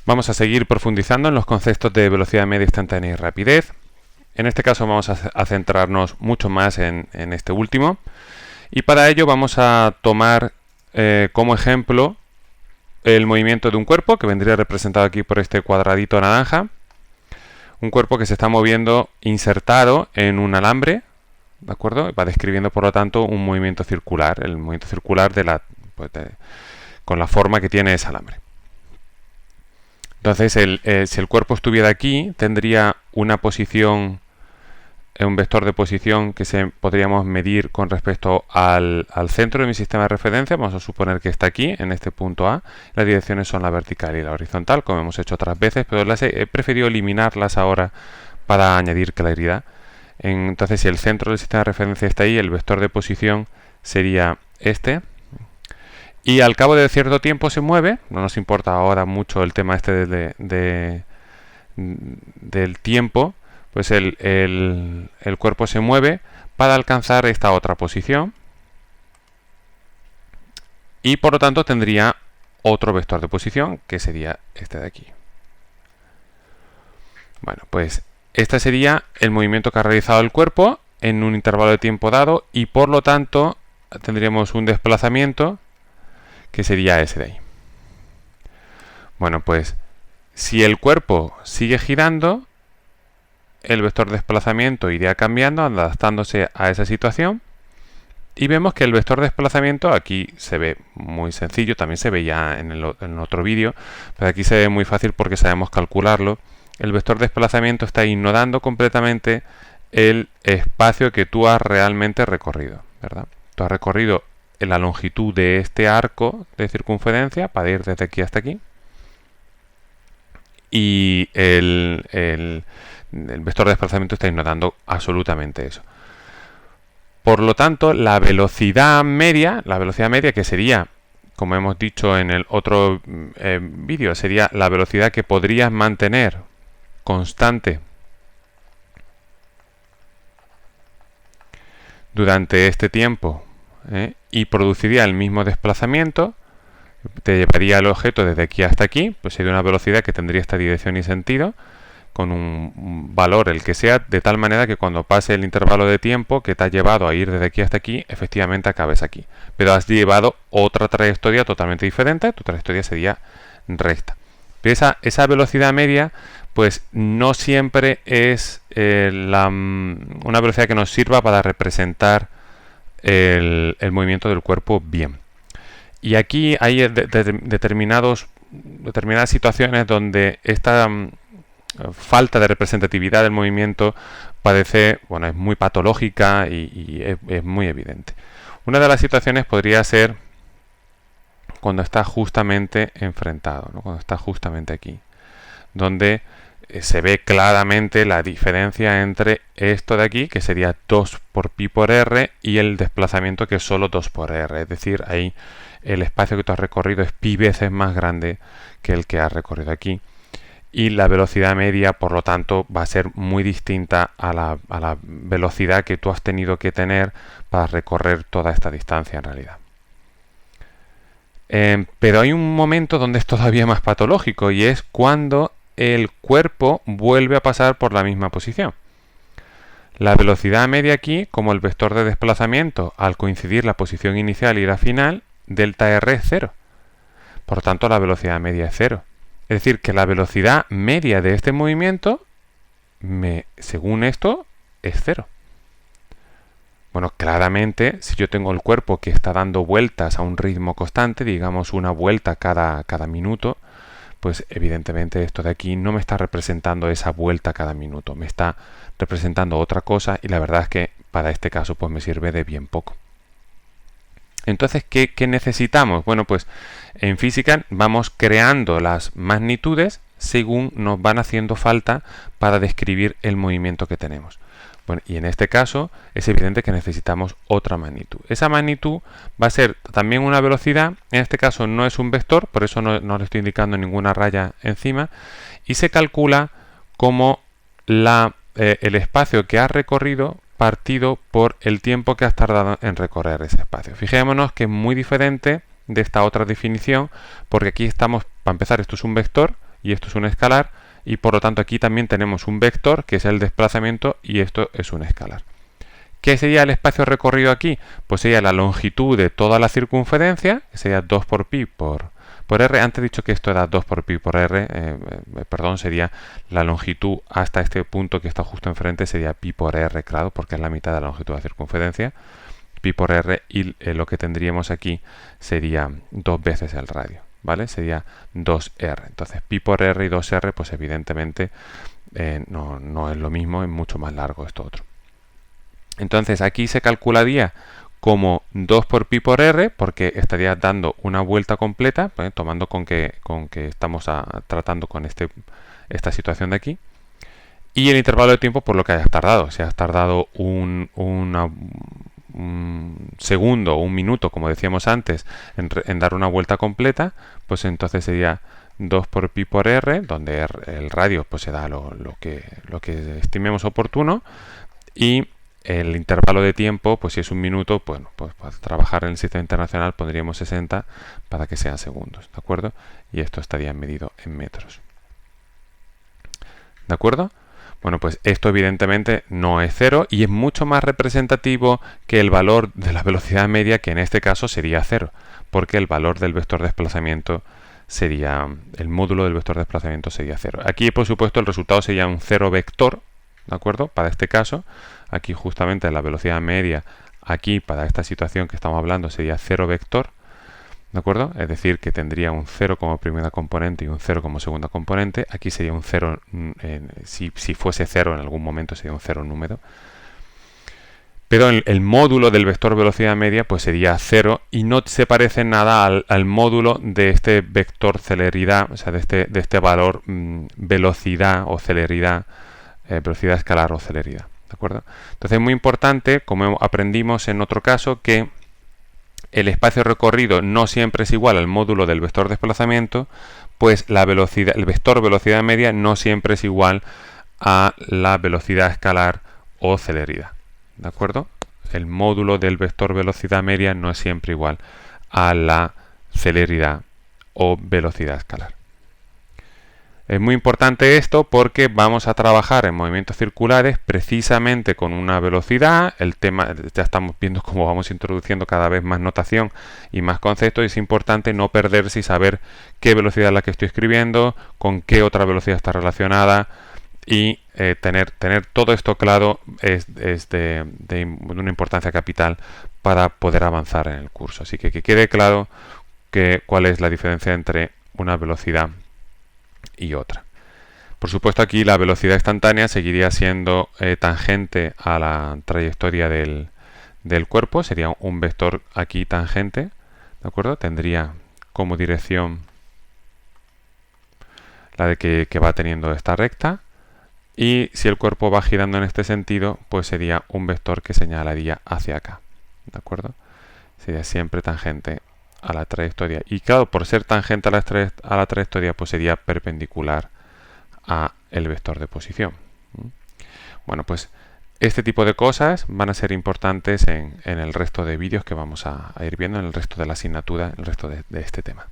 Vamos a seguir profundizando en los conceptos de velocidad media instantánea y rapidez. En este caso vamos a centrarnos mucho más en este último. Y para ello vamos a tomar como ejemplo el movimiento de un cuerpo, que vendría representado aquí por este cuadradito naranja. Un cuerpo que se está moviendo insertado en un alambre, ¿de acuerdo? Va describiendo, por lo tanto, un movimiento circular, el movimiento circular con la forma que tiene ese alambre. Entonces, si el cuerpo estuviera aquí, tendría una posición, un vector de posición que podríamos medir con respecto al centro de mi sistema de referencia. Vamos a suponer que está aquí, en este punto A. Las direcciones son la vertical y la horizontal, como hemos hecho otras veces, pero he preferido eliminarlas ahora para añadir claridad. Entonces, si el centro del sistema de referencia está ahí, el vector de posición sería este. Y al cabo de cierto tiempo se mueve. No nos importa ahora mucho el tema este del tiempo. Pues el cuerpo se mueve para alcanzar esta otra posición. Y por lo tanto tendría otro vector de posición, que sería este de aquí. Bueno, pues este sería el movimiento que ha realizado el cuerpo en un intervalo de tiempo dado. Y por lo tanto tendríamos un desplazamiento que sería ese de ahí. Bueno, pues si el cuerpo sigue girando, el vector de desplazamiento iría cambiando, adaptándose a esa situación. Y vemos que el vector de desplazamiento aquí se ve muy sencillo, también se veía en el otro vídeo, pero aquí se ve muy fácil porque sabemos calcularlo. El vector de desplazamiento está ignorando completamente el espacio que tú has realmente recorrido, ¿verdad? Tú has recorrido la longitud de este arco de circunferencia para ir desde aquí hasta aquí. Y el vector de desplazamiento está ignorando absolutamente eso. Por lo tanto, la velocidad media que sería, como hemos dicho en el otro vídeo, sería la velocidad que podrías mantener constante durante este tiempo, y produciría el mismo desplazamiento. Te llevaría el objeto desde aquí hasta aquí, pues sería una velocidad que tendría esta dirección y sentido, con un valor el que sea, de tal manera que cuando pase el intervalo de tiempo que te ha llevado a ir desde aquí hasta aquí, efectivamente acabes aquí. Pero has llevado otra trayectoria totalmente diferente, tu trayectoria sería recta. Pero esa velocidad media, pues no siempre es una velocidad que nos sirva para representar el movimiento del cuerpo bien. Y aquí hay determinadas situaciones donde esta falta de representatividad del movimiento parece, bueno, es muy patológica y es muy evidente. Una de las situaciones podría ser cuando está justamente enfrentado, ¿no? Cuando está justamente aquí, donde se ve claramente la diferencia entre esto de aquí, que sería 2 por pi por r, y el desplazamiento, que es solo 2 por r. Es decir, ahí el espacio que tú has recorrido es pi veces más grande que el que has recorrido aquí. Y la velocidad media, por lo tanto, va a ser muy distinta a la velocidad que tú has tenido que tener para recorrer toda esta distancia en realidad. Pero hay un momento donde es todavía más patológico, y es cuando el cuerpo vuelve a pasar por la misma posición. La velocidad media aquí, como el vector de desplazamiento, al coincidir la posición inicial y la final, delta r es 0. Por lo tanto, la velocidad media es 0. Es decir, que la velocidad media de este movimiento, según esto, es 0. Bueno, claramente, si yo tengo el cuerpo que está dando vueltas a un ritmo constante, digamos una vuelta cada minuto, pues evidentemente esto de aquí no me está representando esa vuelta cada minuto, me está representando otra cosa, y la verdad es que para este caso pues me sirve de bien poco. Entonces, ¿qué necesitamos? Bueno, pues en física vamos creando las magnitudes según nos van haciendo falta para describir el movimiento que tenemos. Bueno, y en este caso es evidente que necesitamos otra magnitud. Esa magnitud va a ser también una velocidad, en este caso no es un vector, por eso no le estoy indicando ninguna raya encima, y se calcula como el espacio que has recorrido partido por el tiempo que has tardado en recorrer ese espacio. Fijémonos que es muy diferente de esta otra definición, porque aquí estamos, para empezar, esto es un vector, y esto es un escalar, y por lo tanto aquí también tenemos un vector que es el desplazamiento y esto es un escalar. ¿Qué sería el espacio recorrido aquí? Pues sería la longitud de toda la circunferencia, que sería 2 por pi por r. Antes he dicho que esto era 2 por pi por r, perdón, sería la longitud hasta este punto que está justo enfrente, sería pi por r, claro, porque es la mitad de la longitud de la circunferencia, pi por r, y lo que tendríamos aquí sería 2 veces el radio, ¿vale? Sería 2r. Entonces pi por r y 2r, pues evidentemente no es lo mismo, es mucho más largo esto otro. Entonces aquí se calcularía como 2 por pi por r, porque estaría dando una vuelta completa, tomando con que estamos tratando con esta situación de aquí. Y el intervalo de tiempo por lo que hayas tardado. Si has tardado un segundo o un minuto, como decíamos antes, en dar una vuelta completa, pues entonces sería 2 por pi por r, donde el radio pues se da lo que estimemos oportuno, y el intervalo de tiempo, pues si es un minuto, bueno, pues para trabajar en el sistema internacional pondríamos 60 para que sean segundos, ¿de acuerdo? Y esto estaría medido en metros. ¿De acuerdo? Bueno, pues esto evidentemente no es cero y es mucho más representativo que el valor de la velocidad media, que en este caso sería 0, porque el valor del vector de desplazamiento sería, el módulo del vector de desplazamiento sería 0. Aquí, por supuesto, el resultado sería un 0 vector, ¿de acuerdo? Para este caso, aquí justamente la velocidad media, aquí para esta situación que estamos hablando sería 0 vector, ¿de acuerdo? Es decir, que tendría un 0 como primera componente y un 0 como segunda componente. Aquí sería un 0, si fuese 0 en algún momento sería un 0 número. Pero el módulo del vector velocidad media pues sería 0 y no se parece nada al módulo de este vector celeridad, o sea, de este valor velocidad o celeridad, velocidad escalar o celeridad, ¿de acuerdo? Entonces es muy importante, como aprendimos en otro caso, que el espacio recorrido no siempre es igual al módulo del vector desplazamiento, pues la velocidad, el vector velocidad media no siempre es igual a la velocidad escalar o celeridad, ¿de acuerdo? El módulo del vector velocidad media no es siempre igual a la celeridad o velocidad escalar. Es muy importante esto porque vamos a trabajar en movimientos circulares precisamente con una velocidad. El tema, ya estamos viendo cómo vamos introduciendo cada vez más notación y más conceptos. Y es importante no perderse y saber qué velocidad es la que estoy escribiendo, con qué otra velocidad está relacionada, y tener todo esto claro es de una importancia capital para poder avanzar en el curso. Así que quede claro cuál es la diferencia entre una velocidad y otra. Por supuesto, aquí la velocidad instantánea seguiría siendo tangente a la trayectoria del cuerpo, sería un vector aquí tangente, ¿de acuerdo? Tendría como dirección la de que va teniendo esta recta, y si el cuerpo va girando en este sentido, pues sería un vector que señalaría hacia acá, ¿de acuerdo? Sería siempre tangente a la trayectoria, y claro, por ser tangente a la trayectoria, pues sería perpendicular a el vector de posición. Bueno, pues este tipo de cosas van a ser importantes en el resto de vídeos que vamos a ir viendo, en el resto de la asignatura, en el resto de este tema.